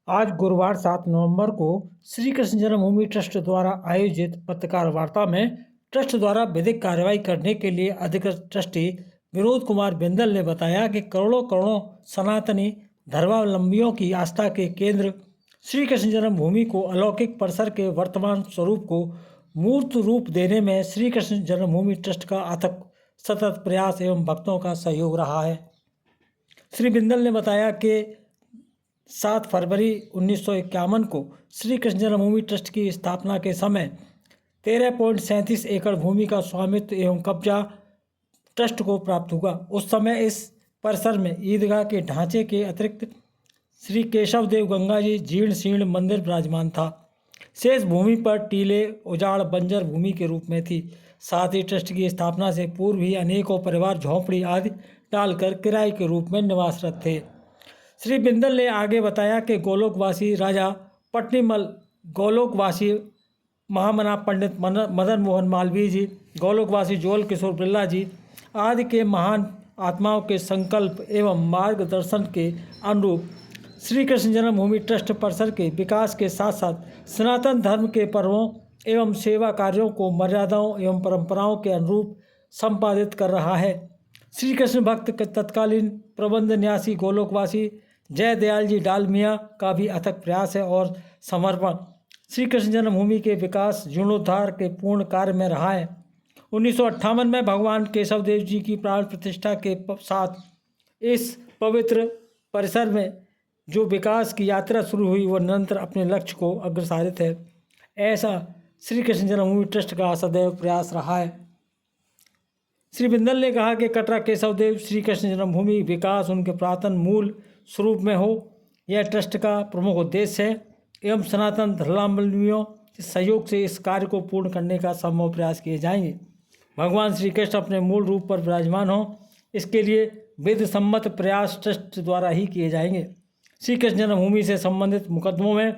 आज गुरुवार 7 नवंबर को श्री कृष्ण जन्मभूमि ट्रस्ट द्वारा आयोजित पत्रकार वार्ता में ट्रस्ट द्वारा विधिक कार्रवाई करने के लिए अधिकृत ट्रस्टी विनोद कुमार बिंदल ने बताया कि करोड़ों करोड़ों सनातनी धर्मावलंबियों की आस्था के केंद्र श्री कृष्ण जन्मभूमि को अलौकिक परिसर के वर्तमान स्वरूप को मूर्त रूप देने में श्री कृष्ण जन्मभूमि ट्रस्ट का अथक सतत प्रयास एवं भक्तों का सहयोग रहा है। श्री बिंदल ने बताया कि 7 फरवरी 1951 को श्री कृष्ण जन्मभूमि ट्रस्ट की स्थापना के समय 13.37 एकड़ भूमि का स्वामित्व एवं कब्जा ट्रस्ट को प्राप्त हुआ। उस समय इस परिसर में ईदगाह के ढांचे के अतिरिक्त श्री केशव देव गंगा जी जीर्ण शीर्ण मंदिर विराजमान था। शेष भूमि पर टीले उजाड़ बंजर भूमि के रूप में थी। साथ ही ट्रस्ट की स्थापना से पूर्व ही अनेकों परिवार झोंपड़ी आदि डालकर किराए के रूप में निवासरत थे। श्री बिंदल ने आगे बताया कि गोलोकवासी राजा पट्टीमल, गोलोकवासी महामना पंडित मदन मोहन मालवीय जी, गोलोकवासी ज्वल किशोर बिरला जी आदि के महान आत्माओं के संकल्प एवं मार्गदर्शन के अनुरूप श्री कृष्ण जन्मभूमि ट्रस्ट परिसर के विकास के साथ साथ सनातन धर्म के पर्वों एवं सेवा कार्यों को मर्यादाओं एवं परंपराओं के अनुरूप संपादित कर रहा है। श्री कृष्ण भक्त के तत्कालीन प्रबंध न्यासी गोलोकवासी जय दयाल जी डालमिया का भी अथक प्रयास है और समर्पण श्री कृष्ण जन्मभूमि के विकास जीर्णोद्धार के पूर्ण कार्य में रहा है। 1958 में भगवान केशव देव जी की प्राण प्रतिष्ठा के साथ इस पवित्र परिसर में जो विकास की यात्रा शुरू हुई वह निरंतर अपने लक्ष्य को अग्रसारित है। ऐसा श्री कृष्ण जन्मभूमि ट्रस्ट का सदैव प्रयास रहा है। श्री बिंदल ने कहा कि कटरा केशव देव श्री कृष्ण जन्मभूमि विकास उनके पुरातन मूल स्वरूप में हो, यह ट्रस्ट का प्रमुख उद्देश्य है एवं सनातन धर्मावलंबियों के सहयोग से इस कार्य को पूर्ण करने का संभव प्रयास किए जाएंगे। भगवान श्री कृष्ण अपने मूल रूप पर विराजमान हों, इसके लिए विधि सम्मत प्रयास ट्रस्ट द्वारा ही किए जाएंगे। श्री कृष्ण जन्मभूमि से संबंधित मुकदमों में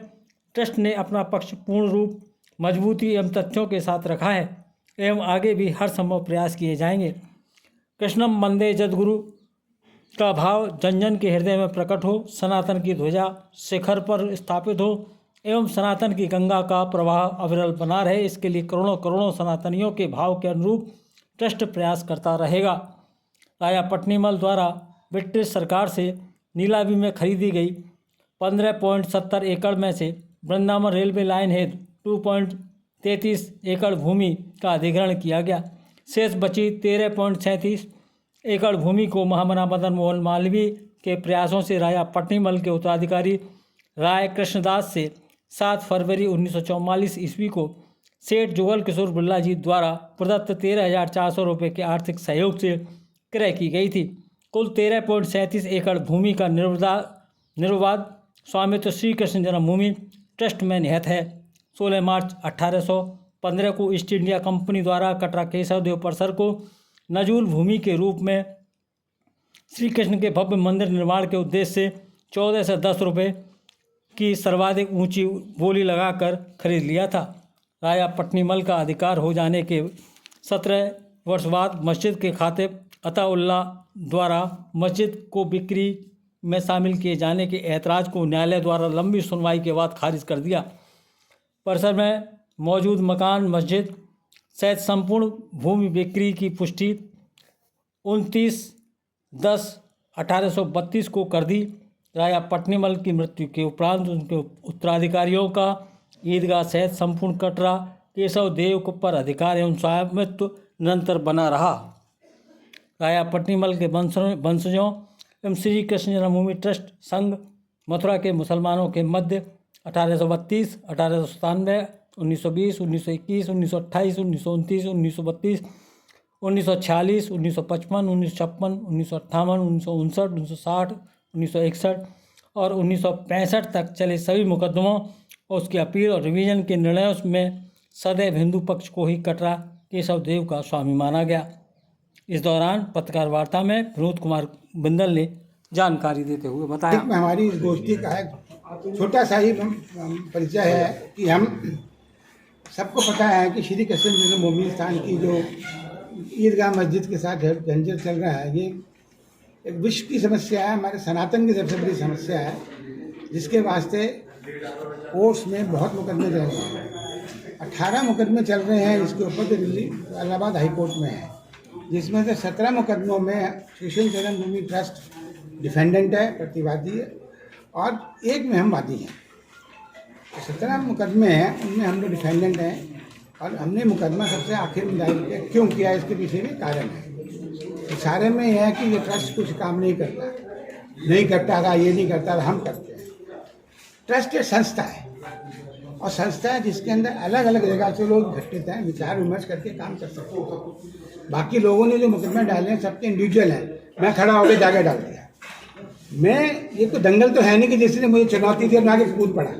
ट्रस्ट ने अपना पक्ष पूर्ण रूप, मजबूती एवं तथ्यों के साथ रखा है एवं आगे भी हर संभव प्रयास किए जाएंगे। कृष्णम वंदे जगद्गुरु का भाव जन जन के हृदय में प्रकट हो, सनातन की ध्वजा शिखर पर स्थापित हो एवं सनातन की गंगा का प्रवाह अविरल बना रहे, इसके लिए करोड़ों करोड़ों सनातनियों के भाव के अनुरूप ट्रस्ट प्रयास करता रहेगा। राजा पट्टीमल द्वारा ब्रिटिश सरकार से नीलामी में खरीदी गई 15.70 एकड़ में से वृंदावन रेलवे लाइन हेतु 2.33 एकड़ भूमि का अधिग्रहण किया गया। शेष बची 13.37 एकड़ भूमि को महामना मदन मोहन मालवीय के प्रयासों से राजा पट्टीमल के उत्तराधिकारी राय कृष्णदास से 7 फरवरी 1944 ईस्वी को सेठ जुगल किशोर बिरला जी द्वारा प्रदत्त 13,400 रुपये के आर्थिक सहयोग से क्रय की गई थी। कुल 13.37 एकड़ भूमि का निर्विवाद स्वामित्व श्री कृष्ण जन्मभूमि ट्रस्ट में निहित है। 16 मार्च 1815 को ईस्ट इंडिया कंपनी द्वारा कटरा केशव देव परिसर को नजूल भूमि के रूप में श्री कृष्ण के भव्य मंदिर निर्माण के उद्देश्य से 14 से 10 रुपये की सर्वाधिक ऊंची बोली लगाकर खरीद लिया था। राजा पट्टीमल का अधिकार हो जाने के 17 वर्ष बाद मस्जिद के खातिब अताउल्ला द्वारा मस्जिद को बिक्री में शामिल किए जाने के ऐतराज़ को न्यायालय द्वारा लंबी सुनवाई के बाद खारिज कर दिया। परिसर में मौजूद मकान मस्जिद सहित संपूर्ण भूमि बिक्री की पुष्टि 29/10/1832 को कर दी। राजा पट्टीमल की मृत्यु के उपरांत उनके उत्तराधिकारियों का ईदगाह सहित संपूर्ण कटरा केशव देव पर अधिकार एवं स्वामित्व निरंतर बना रहा। राजा पट्टीमल के वंशजों एवं श्री कृष्ण जन्मभूमि ट्रस्ट संघ मथुरा के मुसलमानों के मध्य 1832, 1897, 1920, 1921, 1928, 1929, 1932, 1946, 1955, 1956, 1958, 1959, 1960, 1961 और 1965 तक चले सभी मुकदमों और उसकी अपील और रिवीजन के निर्णयों में सदैव हिंदू पक्ष को ही कटरा केशव देव का स्वामी माना गया। इस दौरान पत्रकार वार्ता में विनोद कुमार बिंदल ने जानकारी देते हुए बताया। हमारी इस गोष्ठी का एक छोटा सा ही परिचय है कि हम सबको पता है कि श्री कृष्ण जन्मभूमि स्थान की जो ईदगाह मस्जिद के साथ झंझट चल रहा है, ये एक विश्व की समस्या है, हमारे सनातन की सबसे बड़ी समस्या है। जिसके वास्ते कोर्ट्स में बहुत मुकदमे चल रहे हैं। 18 मुकदमे चल रहे हैं इसके ऊपर, जो दिल्ली इलाहाबाद हाई कोर्ट में है, जिसमें से 17 मुकदमों में श्री कृष्ण जन्मभूमि ट्रस्ट डिफेंडेंट है, प्रतिवादी है, और एक में हम वादी हैं। 17 मुकदमे हैं, उनमें हम लोग डिफेंडेंट हैं, और हमने मुकदमा सबसे आखिर में दायर किया। क्यों किया, इसके पीछे में कारण है। तो सारे में यह है कि ये ट्रस्ट कुछ काम नहीं करता था, ये नहीं करता था, हम करते हैं। ट्रस्ट एक संस्था है, और संस्था है जिसके अंदर अलग अलग जगह से लोग इकट्ठित हैं, विचार विमर्श करके काम कर सकते हैं। बाकी लोगों ने जो मुकदमे डाले हैं सबके इंडिविजुअल हैं, मैं खड़ा होकर जाके डाल दिया। ये तो दंगल तो है नहीं कि जिसने मुझे चुनौती दी और मैं आगे कूद पड़ा।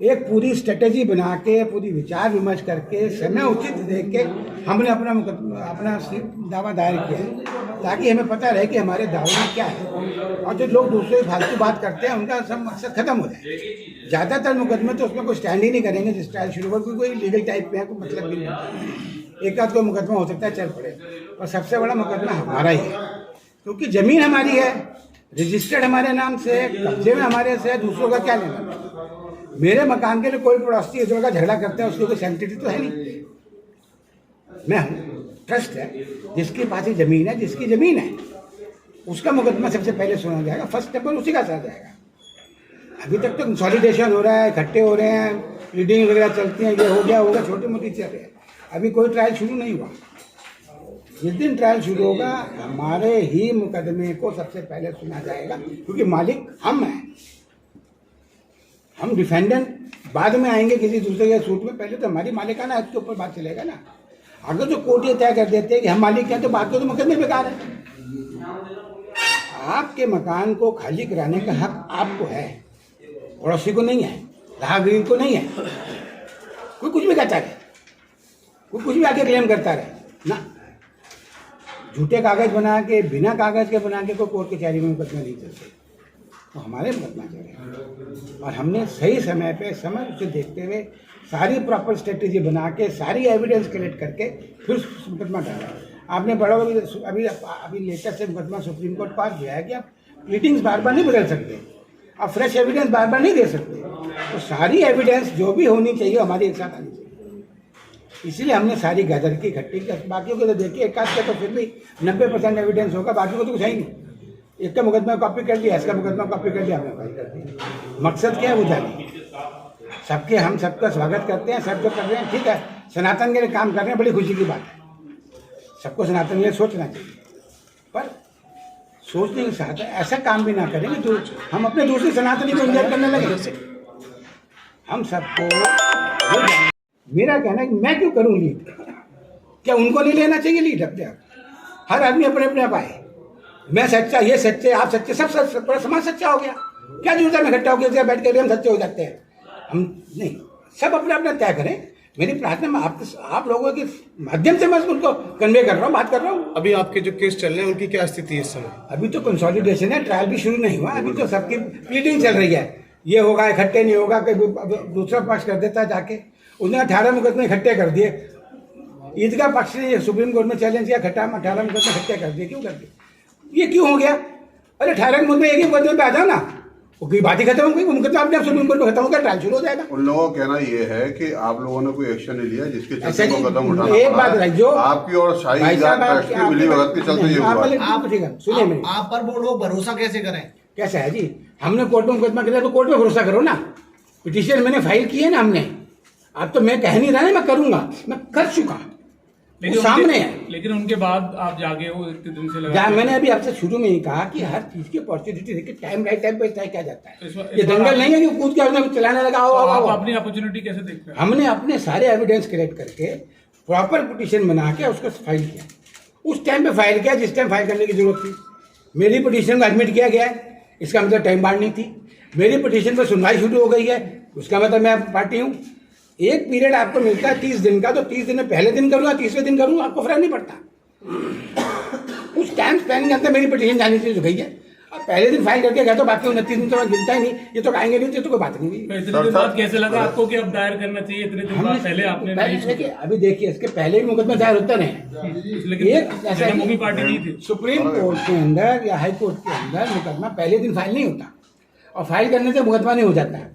एक पूरी स्ट्रेटेजी बना के, पूरी विचार विमर्श करके, समय उचित देख के हमने अपना दावा दायर किया, ताकि हमें पता रहे कि हमारे दावे में क्या है, और जो लोग दूसरे फालतू बात करते हैं उनका सब मकसद खत्म हो जाए। ज़्यादातर मुकदमे तो उसमें कोई स्टैंड ही नहीं करेंगे, जिस ट्रायल शुरू हो, कोई लीगल टाइप में है, कोई मतलब भी नहीं। एक आध कोई मुकदमा हो सकता है चल पड़े, और सबसे बड़ा मुकदमा हमारा ही है, क्योंकि ज़मीन हमारी है, रजिस्टर्ड हमारे नाम से, कब्जे में हमारे से, दूसरों का क्या लेना। मेरे मकान के लिए कोई पड़ोसी इस तरह का झगड़ा करते हैं, उसकी कोई सैंक्टिटी तो है नहीं। मैं हूँ, ट्रस्ट है, जिसके पास ही जमीन है, जिसकी जमीन है उसका मुकदमा सबसे पहले सुना जाएगा, फर्स्ट स्टेप पर उसी का साथ जाएगा। अभी तक तो कंसोलिडेशन हो रहा है, इकट्ठे हो रहे हैं, रीडिंग वगैरह चलती हैं, ये हो गया होगा, छोटी मोटी चल रही है। अभी कोई ट्रायल शुरू नहीं हुआ। जिस दिन ट्रायल शुरू होगा हमारे ही मुकदमे को सबसे पहले सुना जाएगा, क्योंकि मालिक हम हैं। हम डिफेंडेंट बाद में आएंगे किसी दूसरे के सूट में, पहले तो हमारी मालिकाना हक के ऊपर बात चलेगा ना। अगर जो कोर्ट ये तय कर देते हैं कि हम मालिक हैं, तो बात तो मुकदमे बेकार है। आपके मकान को खाली कराने का हक आपको है, पड़ोसी को नहीं है, राहगीर को नहीं है। कोई कुछ भी कहता है, कोई कुछ भी आके क्लेम करता रहे ना। झूठे कागज बना के, बिना कागज के बना के कोई कोर्ट कचहरी में मुकदमा नहीं चलते, तो हमारे मुकदमा चले। और हमने सही समय पे समय उसे देखते हुए सारी प्रॉपर स्ट्रेटेजी बना के, सारी एविडेंस कलेक्ट करके फिर मुकदमा डाला। आपने बड़ा अभी लेटेस्ट से मुकदमा सुप्रीम कोर्ट पास किया है कि आप प्लीडिंग्स बार बार नहीं बदल सकते, आप फ्रेश एविडेंस बार बार नहीं दे सकते। तो सारी एविडेंस जो भी होनी चाहिए हमारी एक साथ आनी चाहिए। इसीलिए हमने सारी गैदर की, इकट्ठी की। बाकियों को तो देखिए, एक आध का तो फिर भी 90% एविडेंस होगा, बाकी को तो कुछ है ही नहीं। एक का मुकदमा कॉपी कर लिया, इसका मुकदमा कॉपी कर लिया, हमने फाइल कर दी। मकसद क्या है वो जानिए। सबके हम सबका स्वागत करते हैं, सब जो कर रहे हैं ठीक है, सनातन के लिए काम कर रहे हैं, बड़ी खुशी की बात है। सबको सनातन के लिए सोचना चाहिए, पर सोचने के साथ ऐसा काम भी ना करें कि जो हम अपने दूसरे सनातनी को इंजर करने लगे। हम सबको मेरा कहना है कि मैं क्यों करूं लीड, क्या उनको नहीं लेना चाहिए लीड अपने आप? हर आदमी अपने अपने आप आए, मैं सच्चा, ये सच्चे, आप सच्चे, सब सच, पूरा समाज सच्चा हो गया। क्या जरूरत है मैं इकट्ठा होकर बैठ कर हम सच्चे हो जाते हैं? हम नहीं, सब अपने अपने तय करें। मेरी प्रार्थना मैं आप लोगों के माध्यम से मैं उनको कन्वे कर रहा हूँ, बात कर रहा हूँ। अभी आपके जो केस चल रहे हैं उनकी क्या स्थिति है इस समय? अभी तो कंसोलिडेशन है, ट्रायल भी शुरू नहीं हुआ, अभी तो सबकी प्लीडिंग चल रही है। ये होगा, इकट्ठे नहीं होगा, कोई दूसरा पक्ष कर देता है जाके। उसने 18 मुकदमे इकट्ठे कर दिए। ईदगाह पक्ष ने सुप्रीम कोर्ट में चैलेंज किया, 18 मुकदमे इकट्ठे कर दिए। क्यों कर दिए? ये क्यों हो गया? अरे 18 मुकदमे एक ही मुकदमे पे आ जाओ ना, कोई बात ही खत्म हो गई। मुकदमा अपने आप सुप्रीम कोर्ट में खत्म हो गया, ट्रायल शुरू हो जाएगा। उन लोगों का कहना ये है कि आप लोगों ने कोई एक्शन नहीं लिया, जिसके चलते मुकदमा उठाना एक बात रही जो आपकी और शाही ट्रस्ट की मिलीभगत के चलते ये हुआ। आप ठीक है, सुनिए मेरी। आप पर वो लोग भरोसा कैसे करें? कैसा है जी, हमने कोर्ट में मुकदमा किया तो कोर्ट में भरोसा करो ना। पिटीशन मैंने फाइल की है ना हमने। अब तो मैं कह नहीं रहा ना मैं करूंगा, मैं कर चुका, वो सामने है। लेकिन उनके बाद आप जागे हो इतने दिन से लगा। मैंने अभी आपसे शुरू में ही कहा कि हर चीज की अपॉर्चुनिटी देखिए, टाइम राइट टाइम पे तय किया जाता है। ये दंगल नहीं है कि कूद के अपने चलाने लगा। आप अपनी अपॉर्चुनिटी कैसे देखते हैं? हमने अपने सारे एविडेंस कलेक्ट करके प्रॉपर पिटीशन बना के उसको फाइल किया। उस टाइम पे फाइल किया जिस टाइम फाइल करने की जरूरत थी। मेरी पिटीशन को एडमिट किया गया है, इसका मतलब टाइम बाढ़ नहीं थी। मेरी पिटीशन पर सुनवाई शुरू हो गई है, उसका मतलब मैं पार्टी हूँ। एक पीरियड आपको मिलता है 30 दिन का, तो 30 दिन में पहले दिन करूँगा, तीसरे दिन करूँगा, आपको फर्क नहीं पड़ता। उस टाइम स्पैन के अंदर मेरी पिटीशन जानी चाहिए जो गई है। अब पहले दिन फाइल करके गया तो बाकी 29 दिन तो मैं गिनता ही नहीं, ये तो आएंगे नहीं, तो कोई बात नहीं। इतने दिन बाद कैसे लगा आपको कि अब दायर करना चाहिए? इतने दिन बाद पहले आपने अभी देखिए, इसके पहले भी मुकदमे दायर होते रहे। लेकिन पार्टी नहीं थी। सुप्रीम कोर्ट के अंदर या हाई कोर्ट के अंदर मुकदमा पहले दिन फाइल नहीं होता। और फाइल करने से मुकदमा नहीं हो जाता है।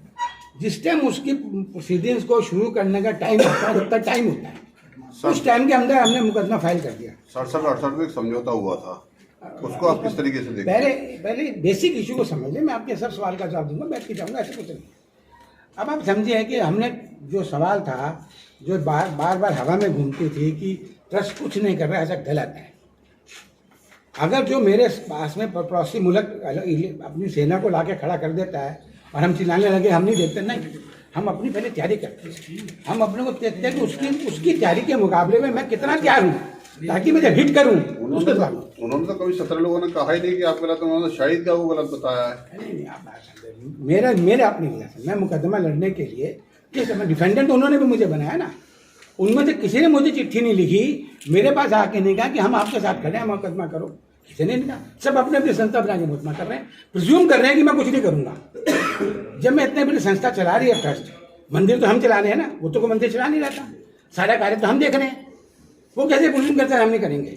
जिस टाइम उसकी प्रोसीडिंग्स को शुरू करने का टाइम होता है, उतना टाइम होता है, उस टाइम के अंदर हमने मुकदमा फाइल कर दिया। 67-68 में एक समझौता हुआ था, उसको आप किस तरीके से देखते हैं? पहले बेसिक इशू को समझिए, मैं आपके सब सवाल का जवाब दूंगा, बैठ के जाऊंगा, ऐसा कुछ नहीं। अब आप समझिए कि हमने जो सवाल था, जो बार बार हवा में घूमती थी कि ट्रस्ट कुछ नहीं कर रहा, ऐसा गलत है। अगर जो मेरे पास में पड़ोसी मुल्क अपनी सेना को लाके खड़ा कर देता है और हम चिल्लाने लगे हम नहीं देते, नहीं, हम अपनी पहले तैयारी करते हैं। हम अपने को देखते हैं कि उसकी तैयारी के मुकाबले में मैं कितना तैयार हूँ, ताकि मैं जब हिट करूँ उसको जवाब। उन्होंने तो कभी 17 लोगों ने कहा ही नहीं कि आप गलत, उन्होंने शाहिद का वो गलत बताया है। नहीं, मेरा अपनी वजह से मैं मुकदमा लड़ने के लिए किस डिफेंडेंट उन्होंने भी मुझे बनाया ना, उनमें से किसी ने मुझे चिट्ठी नहीं लिखी, मेरे पास आके नहीं कहा कि हम आपके साथ खड़े हैं, मुकदमा करो, किसी ने नहीं कहा। सब अपने अपनी संस्था बना के मुकदमा कर रहे हैं, प्रिज्यूम कर रहे हैं कि मैं कुछ नहीं करूंगा। जब मैं इतने बड़ी संस्था चला रही है ट्रस्ट, मंदिर तो हम चला रहे हैं ना, वो तो कोई मंदिर चला नहीं रहता, सारा कार्य तो हम देख रहे हैं, वो कैसे प्रिज्यूम करते हैं हम नहीं करेंगे।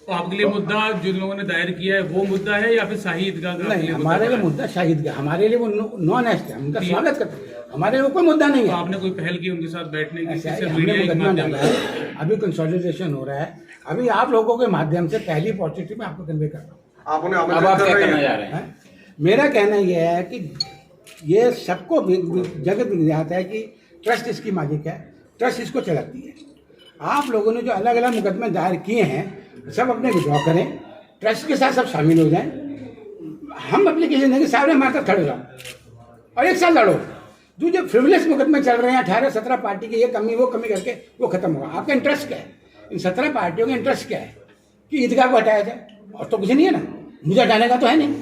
तो आपके लिए मुद्दा जिन लोगों ने दायर किया है वो मुद्दा है या फिर शाही ईदगाह का? नहीं, हमारे लिए मुद्दा शाहिद का, हमारे लिए वो नॉन एस्ट है, उनका स्वागत करते हैं, हमारे लिए कोई मुद्दा नहीं तो है। आपने कोई पहल की उनके साथ बैठने की? ऐसा है, सिर्फ हमने मीडिया के मुकदमा माध्यम डाला से? है, अभी कंसोलिडेशन हो रहा है, अभी आप लोगों के माध्यम से पहली पॉजिटिव मैं आपको कन्वे कर रहा हूँ। आपने अब आप क्या करना जा रहे हैं? मेरा कहना यह है कि ये सबको जगत में जाता है कि ट्रस्ट इसकी मालिक है, ट्रस्ट इसको चलाती है। आप लोगों ने जो अलग अलग मुकदमे दायर किए हैं, सब अपने विड्रॉ करें, ट्रस्ट के साथ सब शामिल हो जाएं। हम एप्लीकेशन देंगे, सामने हमारे साथ खड़े जाओ और एक साथ लड़ो। जो जो फ्रिवलेस मुकदमे चल रहे हैं 18-17 पार्टी के, ये कमी वो कमी करके वो खत्म होगा। आपका इंटरेस्ट क्या है? इन 17 पार्टियों का इंटरेस्ट क्या है कि ईदगाह को हटाया जाए? और तो कुछ नहीं है ना, मुझे हटाने का तो है नहीं।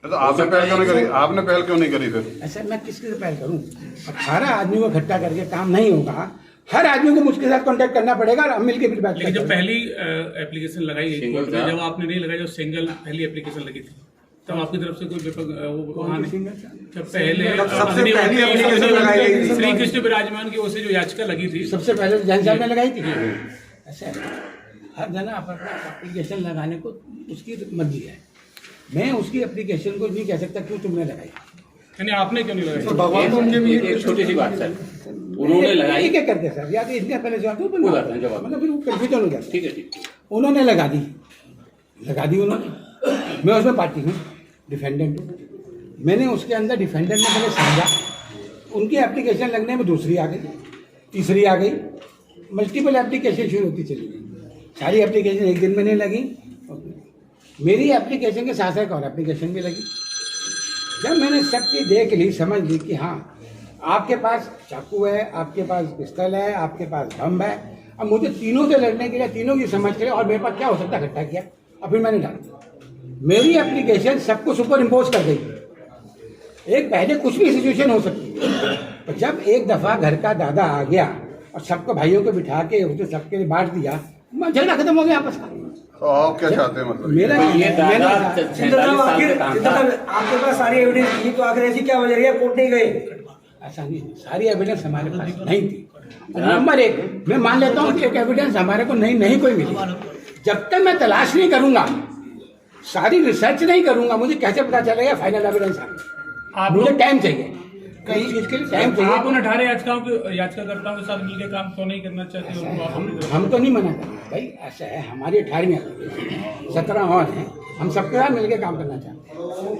तो आपने पहल क्यों नहीं करी? आपने पहल क्यों नहीं करी फिर? ऐसा मैं किसके से पहल करूं? 18 आदमी को इकट्ठा करके काम नहीं होगा, हर आदमी को मुझके साथ कांटेक्ट करना पड़ेगा और हम मिलकर फिर बात लेकिन जब करेंगे। पहली एप्लीकेशन लगाई गई कोर्ट में, जब आपने नहीं लगाई, जो सिंगल पहली एप्लीकेशन लगी थी, तब आपकी तरफ से कोई वहाँ नहीं? जब पहले सबसे पहली application लगाई गई थी। श्री कृष्ण विराजमान की ओर से जो याचिका लगी थी, सबसे पहले जैन साहब ने लगाई थी। ऐसा है, हर जना अपना एप्लीकेशन लगाने को उसकी मर्जी है, मैं उसकी एप्लीकेशन को नहीं कह सकता क्यों तुमने लगाई। यानी आपने क्यों नहीं लगाई? एक छोटी सी बात सर, उन्होंने लगाई, क्या करते सर, या तो इतने पहले जवाब दो, कोई बात नहीं, जवाब। मतलब फिर वो कंफ्यूजन हो जाता। ठीक है, ठीक है। उन्होंने लगा दी उन्होंने, मैं उसमें पार्टी हूँ, डिफेंडेंट हूँ। मैंने उसके अंदर डिफेंडेंट में मैंने समझा, उनकी एप्लीकेशन लगने में दूसरी आ गई, तीसरी आ गई, मल्टीपल एप्लीकेशन शुरू होती चली गई। सारी एप्लीकेशन एक दिन में नहीं लगी, मेरी एप्लीकेशन के साथ एक और एप्लीकेशन भी लगी। जब मैंने सब चीज़ देख ली, समझ ली कि हाँ आपके पास चाकू है, आपके पास पिस्तल है, आपके पास बम है, अब मुझे तीनों से लड़ने के लिए, तीनों की समझ के लिए और मेरे पास क्या हो सकता है इकट्ठा किया, और फिर मैंने डाला। मेरी एप्लीकेशन सबको सुपर इम्पोज कर गई। एक पहले कुछ भी सिचुएशन हो सकती है, पर जब एक दफ़ा घर का दादा आ गया और सबको भाइयों को बिठा के उसने सबके लिए बांट दिया, झगड़ा खत्म हो गया आपस का। तो आप क्या चाहते हैं? मतलब मेरा ये दादा 47 साल से काम था। आपके पास सारी एविडेंस थी, तो आखिर ऐसी क्या वजह रही है कोर्ट नहीं गए? ऐसा नहीं, सारी एविडेंस हमारे पास नहीं थी। नंबर एक, मैं मान लेता हूँ कि एक एविडेंस हमारे को नहीं कोई मिली। जब तक मैं तलाश नहीं करूंगा, सारी रिसर्च नहीं करूंगा, मुझे कैसे पता चलेगा फाइनल एविडेंस आप मुझे टाइम चाहिए, कई चीज के लिए टाइम चाहिए। आप उन 18 याचिकाकर्ताओं के साथ मिलकर काम क्यों नहीं करना चाहते? उनको आप अपनी तरफ- हम तो नहीं मना करते भाई, ऐसा है, हमारी 18वीं एप्लीकेशन 17 और हैं, हम सबके साथ मिलकर काम करना चाहते हैं।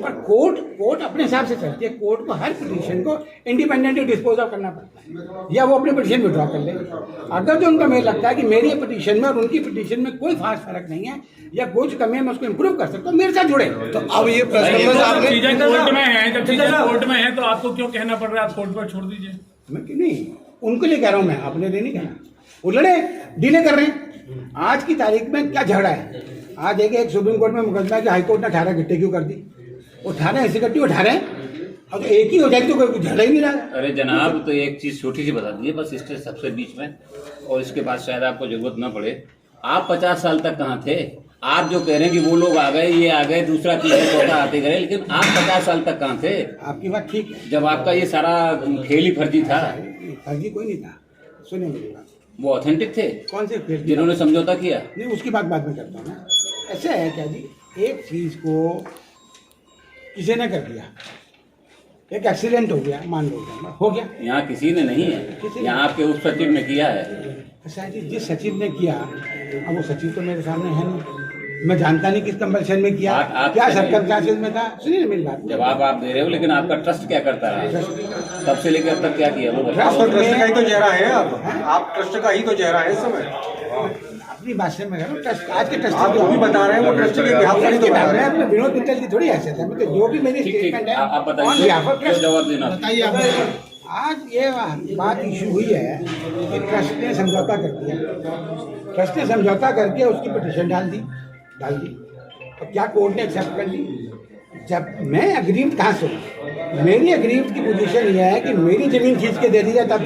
पर कोर्ट अपने हिसाब से चलती है। कोर्ट को हर पिटीशन को इंडिपेंडेंटली डिस्पोज ऑफ करना पड़ता है, या वो अपनी पिटीशन विड्रॉ कर ले। अगर जो उनको मुझे लगता है कि मेरी पिटीशन में और उनकी पिटीशन में कोई खास फर्क नहीं है या कुछ कमी है, मैं उसको इम्प्रूव कर सकता हूँ, मेरे साथ जुड़े। तो अब ये प्रश्न जब आपने चीजें कोर्ट में है, जब चीजें कोर्ट में है, तो आपको क्यों कहना पड़ रहा है? आप कोर्ट पर छोड़ दीजिए। मैं कि नहीं, उनके लिए कह रहा हूँ, मैं अपने लिए नहीं कह रहा। वो लड़े, डिले कर रहे हैं। आज की तारीख में क्या झगड़ा है? आज देखिए, एक सुप्रीम कोर्ट में मुकदमा है कि हाई कोर्ट ने 18 गट्टे क्यों कर दी, 18 ऐसी गट्टी 18, अब तो एक ही हो जाएगी तो कोई झगड़ा ही नहीं रहा। अरे जनाब, तो एक चीज छोटी सी बता दीजिए बस, इसके सबसे बीच में, और इसके बाद शायद आपको जरूरत ना पड़े। आप 50 साल तक कहाँ थे? आप जो कह रहे हैं कि वो लोग आ गए, ये आ गए, दूसरा तीसरा चौथा आते गए, लेकिन आप 50 साल तक कहाँ थे आपकी बात ठीक है, जब आपका ये सारा खेल ही फर्जी था? फर्जी कोई नहीं था। सुने मेरी बात, वो ऑथेंटिक थे कौन से फिर जिन्होंने समझौता किया? नहीं, उसकी बात बाद में करता हूँ ना। ऐसा है क्या जी, एक चीज को किसी ने कर दिया, एक एक्सीडेंट हो गया, मान लो हो गया, यहाँ किसी ने नहीं है, यहाँ आपके उप सचिव ने किया है। अच्छा जी, जिस सचिव ने किया, अब वो सचिव तो मेरे सामने है नहीं, मैं जानता नहीं किस कंपल्शन में किया, आप क्या सर्कल क्लासेस में था। सुनिए मेरी बात, जवाब आप दे रहे हो, लेकिन आपका ट्रस्ट क्या करता रहा तब से लेकर अब तक क्या किया वो बताओ। आप तो ट्रस्ट का ही तो चेहरा है, आप ट्रस्ट का ही तो चेहरा है इस समय। अपनी भाषा में कह रहा हूँ, ट्रस्ट आज के ट्रस्ट आप जो भी बता रहे हैं वो ट्रस्ट के बिहाफ पर ही तो बता रहे हैं। मैं विनोद मित्तल की थोड़ी हैसियत है, मतलब जो भी मेरी ठीक ठीक, स्टेटमेंट है आप on बताइए behalf of क्या trust। जवाब देना। बताइए आप। आज ये बात इशू हुई है कि ट्रस्ट ने समझौता कर दिया, ट्रस्ट ने समझौता करके उसकी पिटीशन डाल दी और क्या कोर्ट ने एक्सेप्ट कर ली। जब मैं अग्रीव्ड कहाँ से हूँ, मेरी अग्रीव्ड की पोजीशन यह है कि मेरी जमीन खींच के दे दी जाए, तब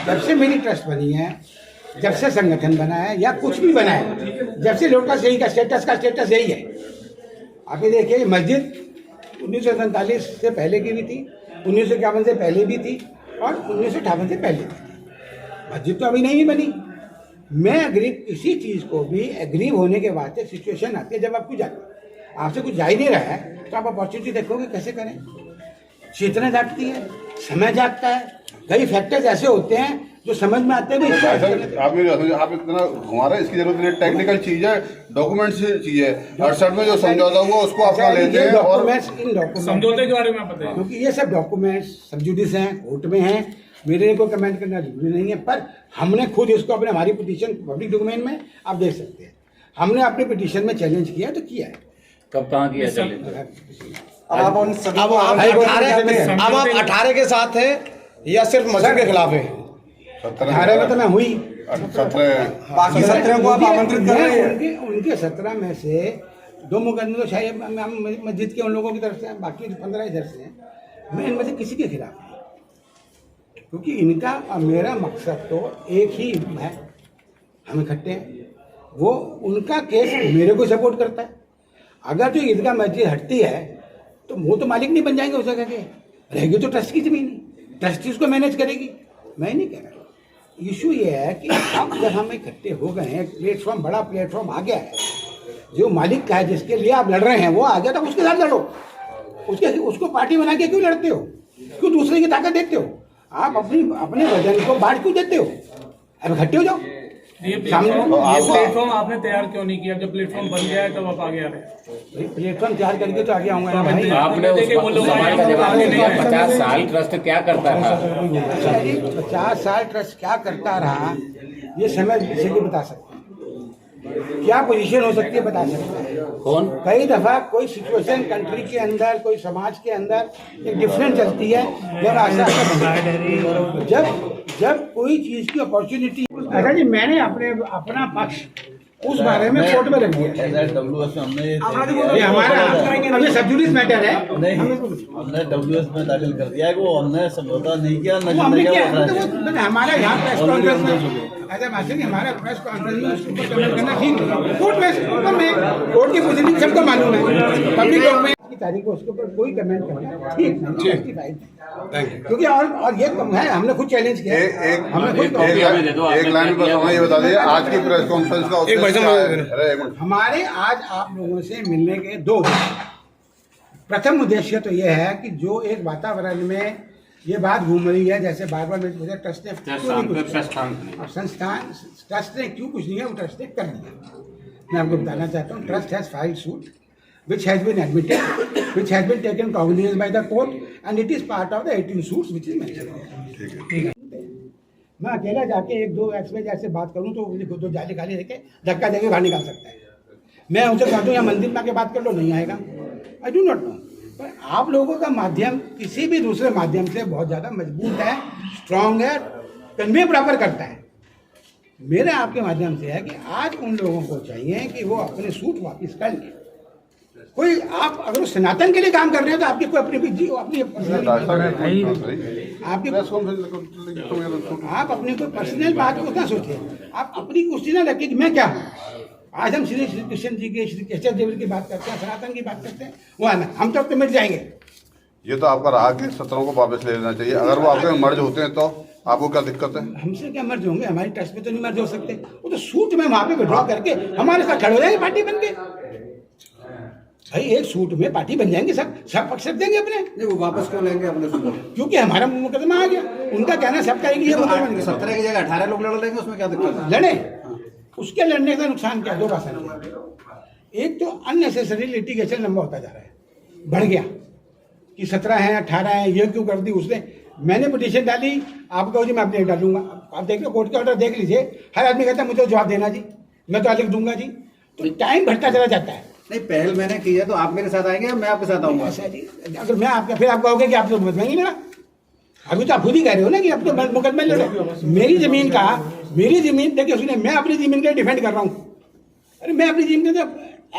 जब से मेरी ट्रस्ट बनी है, जब से संगठन बना है या कुछ भी बना है, जब से लोटा सही का स्टेटस यही है। आप ये देखिए, मस्जिद 1947 से पहले की भी थी, 1951 से पहले भी थी और 1958 से पहले भी थी। मस्जिद तो अभी नहीं बनी। मैं अग्रीव किसी चीज़ को भी एग्रीव होने के बाद एक सिचुएशन आती है जब आप कुछ आपसे कुछ जा ही नहीं रहा है, तो आप अपॉर्चुनिटी देखोगे कैसे करें। चेतना जागती है, समय जागता है, कई फैक्टर्स ऐसे होते हैं जो समझ में आते हैं। आप इतना घुमा रहे हैं, इसकी जरूरत नहीं, टेक्निकल चीज है, डॉक्यूमेंट्स चीज है। 68 में जो समझौता हुआ उसको अपना लेते हैं और समझौते के बारे में आप बताइए। क्योंकि ये सब डॉक्यूमेंट्स सब जुडिस हैं, कोर्ट में हैं, मेरे को कमेंट करना जरूरी नहीं है, पर हमने खुद इसको अपने हमारी पिटीशन पब्लिक डोमेन में आप देख सकते हैं, हमने अपनी पिटीशन में चैलेंज किया तो किया है। कब कहाँ किया चले अब उन सभी अब को आप हाई कोर्ट में 18 जाते हैं। अब आप 18 के साथ हैं या सिर्फ मस्जिद के खिलाफ है? 18 में तो मैं हुई, 17 बाकी 17 को आप आमंत्रित कर रहे हैं। उनके 17 में से 2 मुकदमे तो शायद मस्जिद के उन लोगों की तरफ से हैं, बाकी 15 इधर से हैं। मैं इनमें से किसी के खिलाफ नहीं, क्योंकि इनका और मेरा मकसद तो एक ही है, हम इकट्ठे हैं। वो उनका केस मेरे को सपोर्ट करता है। अगर जो ईदगाह मस्जिद हटती है तो वो तो मालिक नहीं बन जाएंगे उस जगह के, रहेगी तो ट्रस्ट की जमीन, ट्रस्टी उसको मैनेज करेगी। मैं नहीं कह रहा। इशू ये है कि अब जब हम इकट्ठे हो गए हैं, प्लेटफॉर्म बड़ा प्लेटफॉर्म आ गया है, जो मालिक का है, जिसके लिए आप लड़ रहे हैं वो आ गया, तो उसके साथ लड़ो। उसको पार्टी बना के क्यों लड़ते हो, क्यों दूसरे की ताकत देखते हो? आप अपने वजन को बांट क्यों देते हो? अब इकट्ठे हो जाओ। ये प्लेटफॉर्म आपने तैयार क्यों नहीं किया? जब प्लेटफॉर्म बन गया है तब आप आगे आ रहे हैं। प्लेटफॉर्म तैयार करके तो आगे आऊंगा ना भाई। आपने उस सवाल का जवाब नहीं दिया। 50 साल ट्रस्ट क्या करता रहा? 50 साल ट्रस्ट क्या करता रहा, ये समय किसी को बता सकते हैं। क्या पोजीशन हो सकती है बता सकते हैं। कौन? कई दफा कोई सिचुएशन कंट्री के अंदर, कोई समाज के अंदर एक डिफरेंट चलती है, जब कोई चीज की अपॉर्चुनिटी। अच्छा जी, मैंने अपना पक्ष उस बारे में कोर्ट में रख दिया। ये हमारा अभी सब जुडिस मैटर है, हमने डब्ल्यूएस में दाखिल कर दिया है। वो हमने समझौता नहीं किया, वो हमने क्या हमारा यहाँ प्रेस कॉन्फ्रेंस में ऐसा बात है कि हमारा प्रेस कॉन्फ्रेंस में उसके ऊपर कमेंट करना ठीक नहीं। कोर्ट की पोजीशन सबको मालूम है, पब्लिक डोमेन की तारीख को उसके ऊपर कोई कमेंट करना ठीक नहीं, क्योंकि और ये कम है, हमने खुद चैलेंज किया। एक लाइन में ये बता दीजिए आज की प्रेस कॉन्फ्रेंस का उद्देश्य। हमारे आज आप लोगों से मिलने के 2 प्रथम उद्देश्य तो यह है कि जो एक वातावरण में ये बात घूम रही है, जैसे बार बार मुझे ट्रस्ट ने संस्थान ट्रस्ट ने क्यों कुछ नहीं है, वो ट्रस्ट ने कर दिया। मैं आपको बताना चाहता हूँ, trust has filed suit which has been admitted, which has been taken cognizance by the court, and it is part of the 18 suits which is mentioned. मैं अकेला जाके 1-2 एक्सपेज ऐसे बात करूं तो मुझे खुद तो जाली खाली देके धक्का देके बाहर निकाल सकता है। मैं उनसे कहता हूँ या मंदिर में आके बात कर लो, नहीं आएगा। आई डू नॉट नो, पर आप लोगों का माध्यम किसी भी दूसरे माध्यम से बहुत ज़्यादा मजबूत है, स्ट्रांग है, कन्वे प्रॉपर करता है। मेरे आपके माध्यम से है कि आज उन लोगों को चाहिए कि वो अपने सूट वापस कर लें। कोई आप अगर सनातन के लिए काम कर रहे हैं तो आपकी कोई अपनी आप अपनी कोई पर्सनल बात को ना सोचिए, आप अपनी कुर्सी ना रखिए कि मैं क्या हूँ। आज हम श्री कृष्ण जी के, श्री केशव देव की बात करते हैं, सनातन की बात करते हैं, वो आना हम तब तो मिट जाएंगे। ये तो आपका रहा कि 17 को वापस ले लेना चाहिए। अगर वो आपके मर्ज होते हैं तो आपको क्या दिक्कत है? हमसे क्या मर्ज होंगे, हमारी ट्रस्ट में तो नहीं मर्ज हो सकते। वो तो सूट में वहाँ पे विड्रॉ करके हमारे साथ खड़े हो जाएंगे पार्टी बन के। भाई एक सूट में पार्टी बन जाएंगे, सब पक्ष रख देंगे अपने। नहीं वो वापस क्यों लेंगे अपने सूट? क्योंकि हमारा मुकदमा आ गया, उनका कहना सबका एक ये मुकदमा बन गया। 17 की जगह 18 लोग लड़ लेंगे, उसमें क्या दिक्कत है? लड़े, उसके लड़ने का नुकसान क्या? दो बात है। एक तो अननेसेसरी लिटिगेशन लंबा होता जा रहा है, बढ़ गया कि 17 है 18 है, ये क्यों कर दी उसने। मैंने पिटीशन डाली, आप कहो जी मैं अपने डालूंगा, आप देखिए कोर्ट के ऑर्डर देख लीजिए, हर आदमी कहता है मुझे जवाब देना जी, मैं तो लिख दूंगा जी, तो टाइम बढ़ता चला जाता है। नहीं पहल मैंने की है तो आप मेरे साथ आएंगे या मैं आपके साथ आऊंगा? ऐसा जी, अगर मैं आपका फिर आप कहोगे कि आप तो मुकदमा नहीं लड़ा। अभी तो आप खुद ही कह रहे हो ना कि आप तो मुकदमा लड़े। मेरी जमीन देखिए सुनिए, मैं अपनी जमीन के डिफेंड कर रहा हूँ। अरे मैं अपनी जमीन के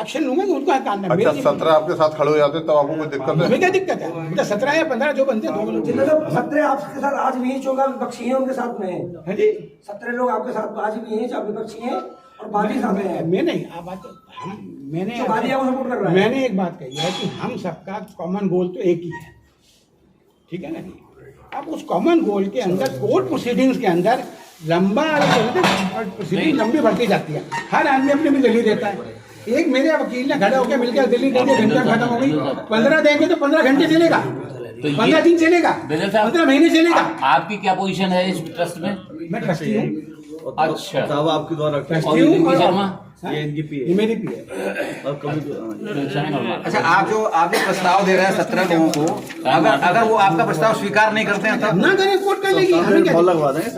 एक्शन लूंगा कि उनको काम है। अच्छा 17 आपके साथ खड़े हो जाते तब आपको कोई दिक्कत है? हमें क्या दिक्कत है? मतलब 17 या 15 जो बनते हैं, जितने लोग 17 आपके साथ आज भी चौका विपक्षी हैं उनके साथ में हैं। हाँ जी, 17 लोग आपके साथ आज भी हैं, जो विपक्षी हैं और बाकी साथ में हैं। मैं नहीं, आप बात मैंने जो बालिया को सपोर्ट कर रहा है। मैंने एक बात कही है कि हम सबका कॉमन गोल तो एक ही है, ठीक है ना जी। अब उस कॉमन गोल के अंदर कोर्ट प्रोसीडिंग्स के अंदर लंबा प्रोसीडिंग लंबी बढ़ती जाती है। हर आदमी अपनी भी दलील देता है। एक मेरे वकील ने खड़ा होकर मिलकर दलील दे दी, घंटा खत्म हो गई। 15 देंगे तो 15 घंटे चलेगा, 15 दिन चलेगा, 15 महीने चलेगा। आपकी क्या पोजीशन है इस ट्रस्ट में? मैं ट्रस्टी हूँ। अच्छा, साहब आपके द्वारा ट्रस्टी हूँ और शर्मा ये इनकी पी ये मेरी पी है। और कभी अच्छा आप जो प्रस्ताव दे रहे हैं 17 लोगों को, अगर वो आपका प्रस्ताव स्वीकार नहीं करते हैं तब ना करें, कोर्ट कर लेगी, हमें क्या लगवा देंगे।